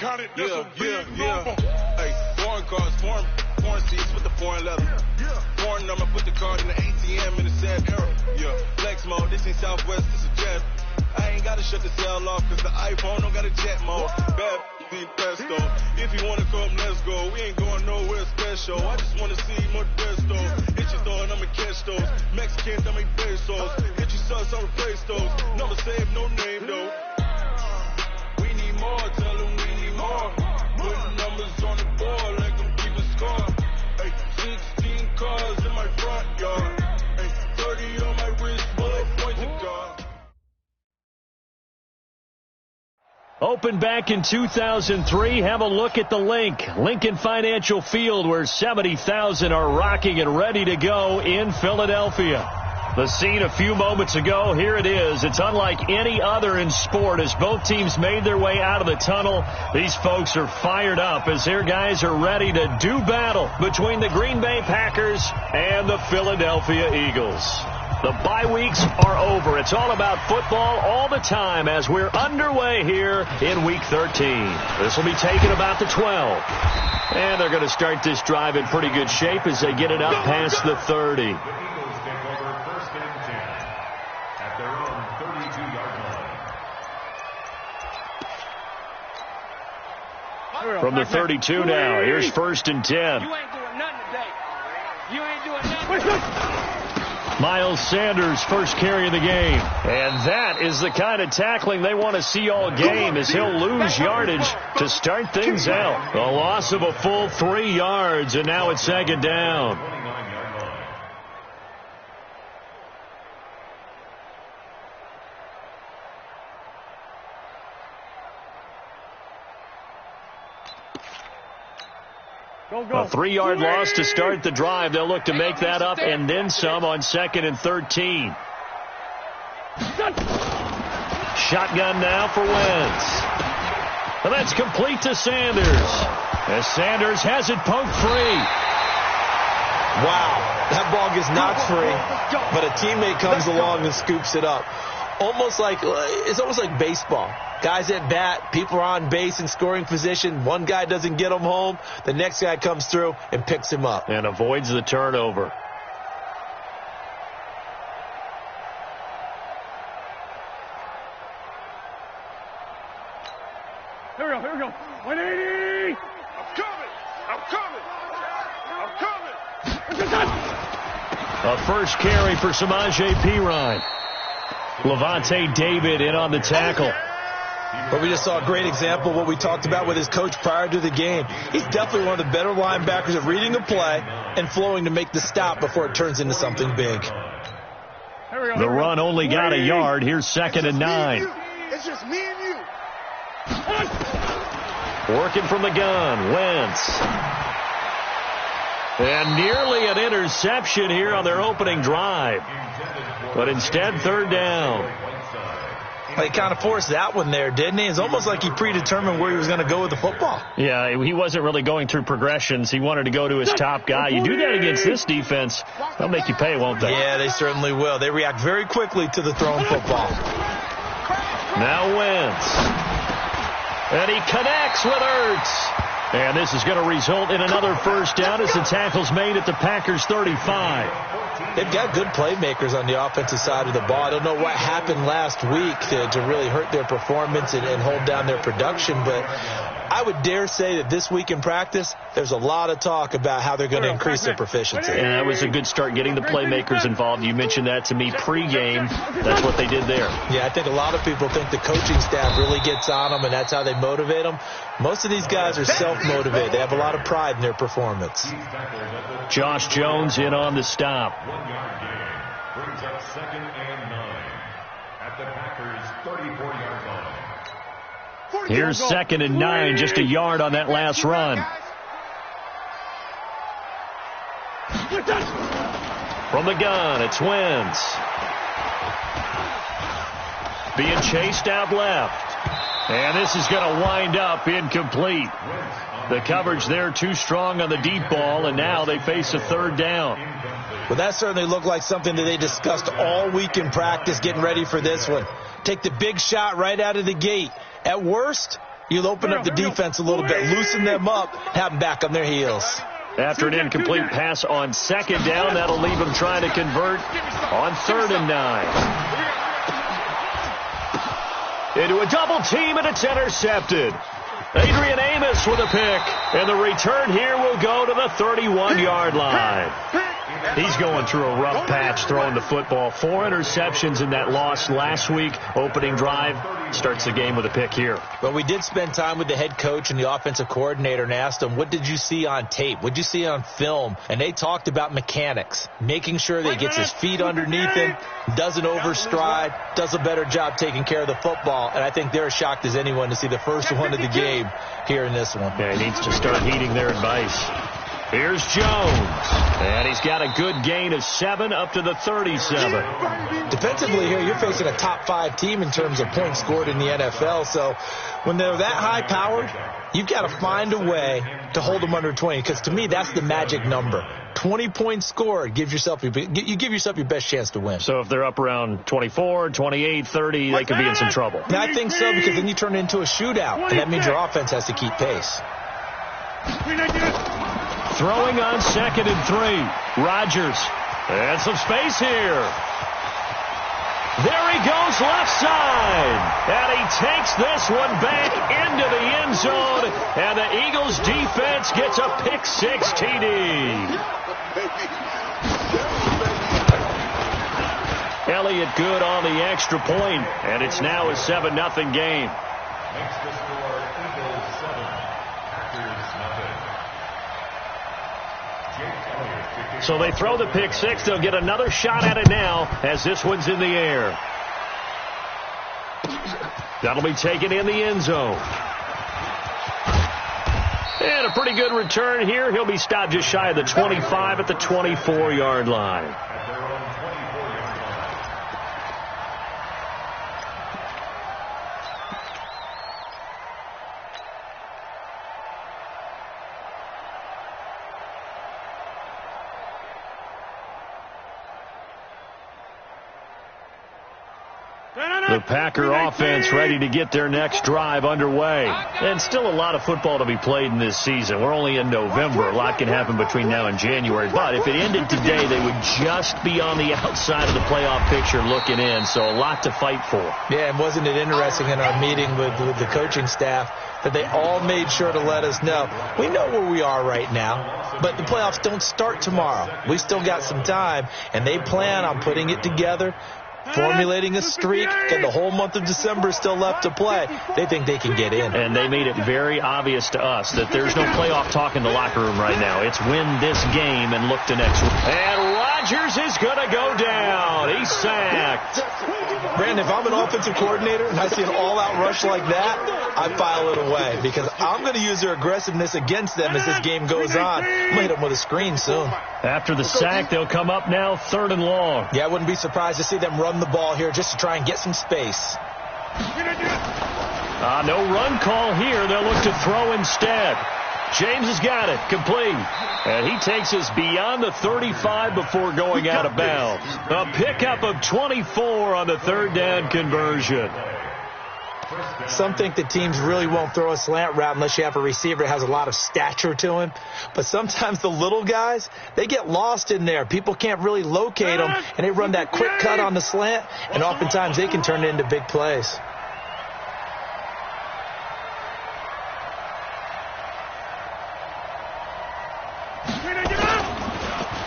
Hey, foreign cars, foreign seats with the foreign leather. Foreign number, put the card in the ATM in the sad era. Yeah, flex mode, this ain't Southwest, this is jet. I ain't gotta shut the cell off, cause the iPhone don't got a jet mode. Bad be pesto. If you wanna come, let's go. We ain't going nowhere special. I just wanna see more Modesto. Hit your store and I'ma catch those. Mexicans, I make pesos. Hit your sus, I'ma praise those. Number save, no name though. We need more, tell them we need more. Putting numbers on the board like I'm keeping score. Hey, 16 cars in my front yard. Hey, 30 on my wrist, bullet points and guard. Opened back in 2003. Have a look at the link. Lincoln Financial Field, where 70,000 are rocking and ready to go in Philadelphia. The scene a few moments ago, here it is. It's unlike any other in sport as both teams made their way out of the tunnel. These folks are fired up as their guys are ready to do battle between the Green Bay Packers and the Philadelphia Eagles. The bye weeks are over. It's all about football all the time as we're underway here in Week 13. This will be taken about the 12. And they're going to start this drive in pretty good shape as they get it up past the 30. From the 32 now, here's 1st and 10. You ain't doing nothing today. You ain't doing nothing. Miles Sanders, first carry of the game. And that is the kind of tackling they want to see all game as he'll lose yardage to start things out. A loss of a full 3 yards, and now it's 2nd down. A 3-yard loss to start the drive. They'll look to make that up and then some on 2nd and 13. Shotgun now for Wentz. And that's complete to Sanders. As Sanders has it poked free. Wow, that ball gets knocked free, but a teammate comes along and scoops it up. It's almost like baseball. Guys at bat, people are on base in scoring position. One guy doesn't get him home. The next guy comes through and picks him up. And avoids the turnover. Here we go. 180. I'm coming. A first carry for Samaje Perine. Levante David in on the tackle. But we just saw a great example of what we talked about with his coach prior to the game. He's definitely one of the better linebackers at reading a play and flowing to make the stop before it turns into something big. The run only got a yard. Here's 2nd and 9. It's just me and you. Working from the gun, Wentz. And nearly an interception here on their opening drive. But instead, 3rd down. Well, he kind of forced that one there, didn't he? It's almost like he predetermined where he was going to go with the football. Yeah, he wasn't really going through progressions. He wanted to go to his top guy. You do that against this defense, they'll make you pay, won't they? Yeah, they certainly will. They react very quickly to the thrown football. Now Wentz. And he connects with Ertz. And this is going to result in another first down as the tackle's made at the Packers' 35. They've got good playmakers on the offensive side of the ball. I don't know what happened last week to really hurt their performance and hold down their production, but I would dare say that this week in practice, there's a lot of talk about how they're going to increase their proficiency. And that was a good start getting the playmakers involved. You mentioned that to me pregame. That's what they did there. Yeah, I think a lot of people think the coaching staff really gets on them, and that's how they motivate them. Most of these guys are self-motivated. They have a lot of pride in their performance. Josh Jones in on the stop. 1 yard gain brings up 2nd and 9 at the Packers' 34-yard line. Here's 2nd and 9, just a yard on that last run. From the gun, it's Wentz. Being chased out left. And this is going to wind up incomplete. The coverage there too strong on the deep ball, and now they face a 3rd down. Well, that certainly looked like something that they discussed all week in practice getting ready for this one. Take the big shot right out of the gate. At worst, You'll open up the defense a little bit, loosen them up, have them back on their heels. After an incomplete pass on second down, that'll leave him trying to convert on 3rd and 9. Into a double team, and it's intercepted. Adrian Amos with a pick, and the return here will go to the 31-yard line. He's going through a rough patch throwing the football. 4 interceptions in that loss last week. Opening drive starts the game with a pick here. Well, we did spend time with the head coach and the offensive coordinator and asked them, what did you see on tape? What did you see on film? And they talked about mechanics, making sure that he gets his feet underneath him, doesn't overstride, does a better job taking care of the football. And I think they're as shocked as anyone to see the first one of the game here in this one. Yeah, he needs to start heeding their advice. Here's Jones, and he's got a good gain of 7 up to the 37. Defensively here, you're facing a top 5 team in terms of points scored in the NFL. So when they're that high-powered, you've got to find a way to hold them under 20, because to me, that's the magic number. 20 points scored, you give yourself your best chance to win. So if they're up around 24, 28, 30, they could be in some trouble. Yeah, I think so, because then you turn it into a shootout, and that means your offense has to keep pace. Throwing on 2nd and 3. Rodgers. And some space here. There he goes left side. And he takes this one back into the end zone. And the Eagles defense gets a pick-6 TD. Elliott good on the extra point. And it's now a 7-0 game. Makes the score Eagles 7, Packers nothing. So they throw the pick-6. They'll get another shot at it now as this one's in the air. That'll be taken in the end zone. And a pretty good return here. He'll be stopped just shy of the 25 at the 24-yard line. The Packer offense ready to get their next drive underway. And still a lot of football to be played in this season. We're only in November. A lot can happen between now and January. But if it ended today, they would just be on the outside of the playoff picture looking in. So a lot to fight for. Yeah, and wasn't it interesting in our meeting with the coaching staff that they all made sure to let us know, we know where we are right now, but the playoffs don't start tomorrow. We still got some time, and they plan on putting it together, formulating a streak, and the whole month of December is still left to play. They think they can get in. And they made it very obvious to us that there's no playoff talk in the locker room right now. It's win this game and look to next week. And Rodgers is going to go down. He's sacked. Brandon, if I'm an offensive coordinator and I see an all-out rush like that, I file it away because I'm going to use their aggressiveness against them as this game goes on. I'm going to hit them with a screen soon. After the sack, they'll come up now 3rd and long. Yeah, I wouldn't be surprised to see them run the ball here just to try and get some space. No run call here. They'll look to throw instead. James has got it. Complete. And he takes us beyond the 35 before going out of bounds. A pickup of 24 on the 3rd down conversion. Some think that teams really won't throw a slant route unless you have a receiver that has a lot of stature to him. But sometimes the little guys, they get lost in there. People can't really locate them, and they run that quick cut on the slant, and oftentimes they can turn it into big plays.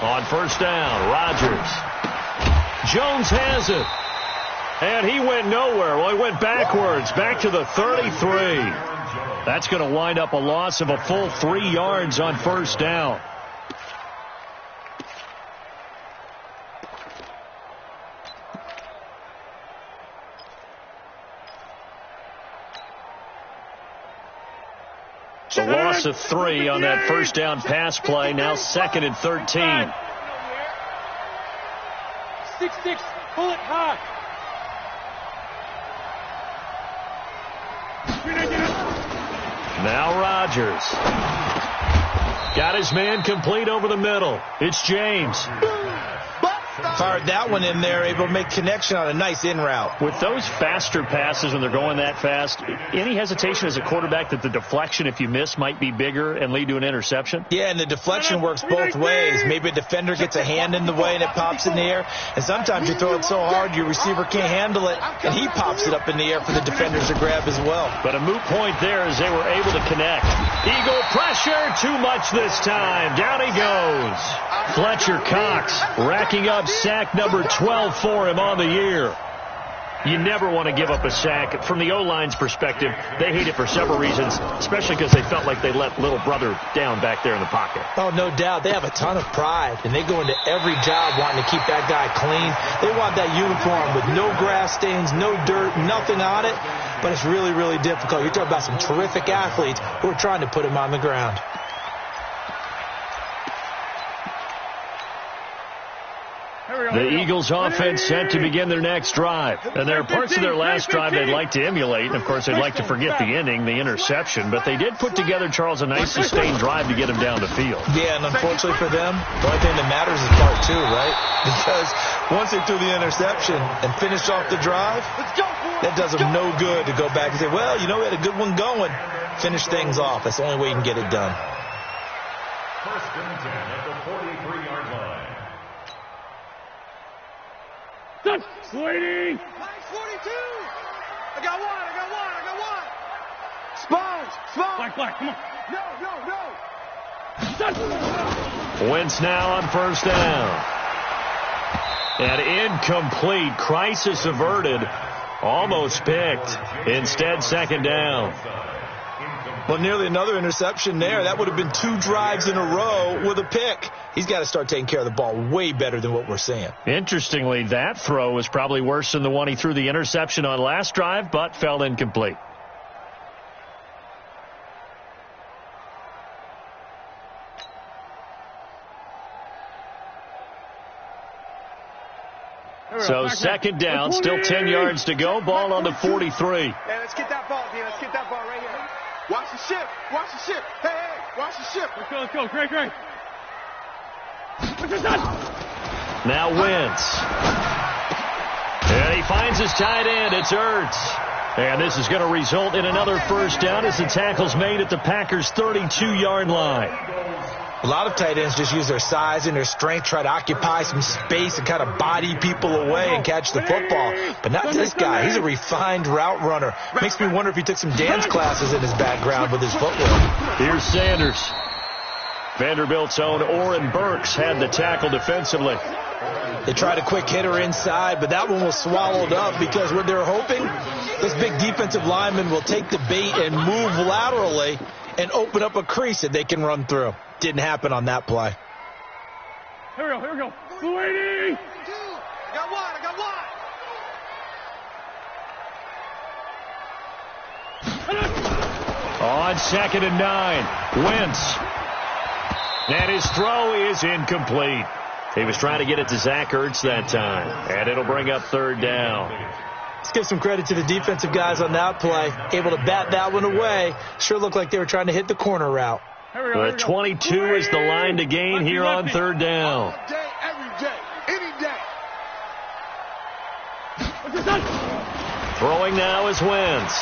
On 1st down, Rodgers. Jones has it. And he went nowhere. Well, he went backwards, back to the 33. That's going to wind up a loss of a full 3 yards on 1st down. So loss of 3 on that 1st down pass play. Now 2nd and 13. 6-6, pull it hard. Now Rodgers. Got his man complete over the middle. It's James. Fired that one in there, able to make connection on a nice in route. With those faster passes when they're going that fast, any hesitation as a quarterback that the deflection, if you miss, might be bigger and lead to an interception? Yeah, and the deflection works both ways. Maybe a defender gets a hand in the way and it pops in the air. And sometimes you throw it so hard your receiver can't handle it, and he pops it up in the air for the defenders to grab as well. But a moot point there as they were able to connect. Eagle pressure, too much this time. Down he goes. Fletcher Cox racking up sack number 12 for him on the year. You never want to give up a sack. From the O-line's perspective, they hate it for several reasons, especially because they felt like they let little brother down back there in the pocket. Oh, no doubt. They have a ton of pride, and they go into every job wanting to keep that guy clean. They want that uniform with no grass stains, no dirt, nothing on it, but it's really, really difficult. You're talking about some terrific athletes who are trying to put him on the ground. The Eagles offense set to begin their next drive. And there are parts of their last drive they'd like to emulate. And, of course, they'd like to forget the ending, the interception. But they did put together, Charles, a nice sustained drive to get him down the field. Yeah, and unfortunately for them, the only thing that matters is part two, right? Because once they threw the interception and finished off the drive, that does them no good to go back and say, well, you know, we had a good one going. Finish things off. That's the only way you can get it done. First and 10 at the 43-yard line. Waiting. 42. I got one. Sponge. Black, come on. No. Wentz now on first down. And incomplete. Crisis averted. Almost picked. Instead, second down. Well, nearly another interception there. That would have been 2 drives in a row with a pick. He's got to start taking care of the ball way better than what we're seeing. Interestingly, that throw was probably worse than the one he threw the interception on last drive, but fell incomplete. So second down, still 10 yards to go. Ball on the 43. Hey, let's get that ball, D. Let's get that ball right here. Watch the ship. Hey, watch the ship. Let's go. Great. Now Wentz. And he finds his tight end. It's Ertz. And this is going to result in another first down as the tackle's made at the Packers' 32-yard line. A lot of tight ends just use their size and their strength, try to occupy some space and kind of body people away and catch the football. But not this guy. He's a refined route runner. Makes me wonder if he took some dance classes in his background with his footwork. Here's Sanders. Vanderbilt's own Oren Burks had the tackle defensively. They tried a quick hitter inside, but that one was swallowed up because what they're hoping, this big defensive lineman will take the bait and move laterally and open up a crease that they can run through. Didn't happen on that play. Here we go. Waiting. I got one. On 2nd and 9, Wentz. And his throw is incomplete. He was trying to get it to Zach Ertz that time. And it'll bring up third down. Let's give some credit to the defensive guys on that play. Able to bat that one away. Sure looked like they were trying to hit the corner route. The 22 is the line to gain here on third down. All day, every day, any day. Throwing now is Wentz.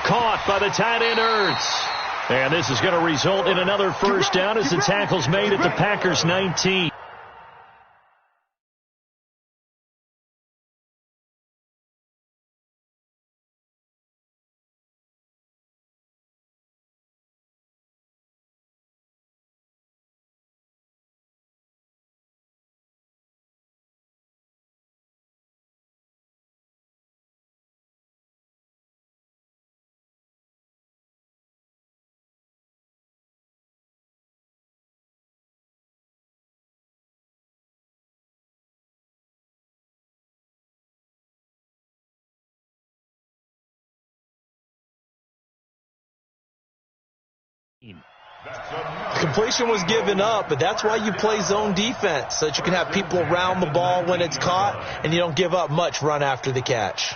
Caught by the tight end Ertz. And this is going to result in another first down as the tackle's made at the Packers' 19. Completion was given up, but that's why you play zone defense, so that you can have people around the ball when it's caught and you don't give up much run after the catch.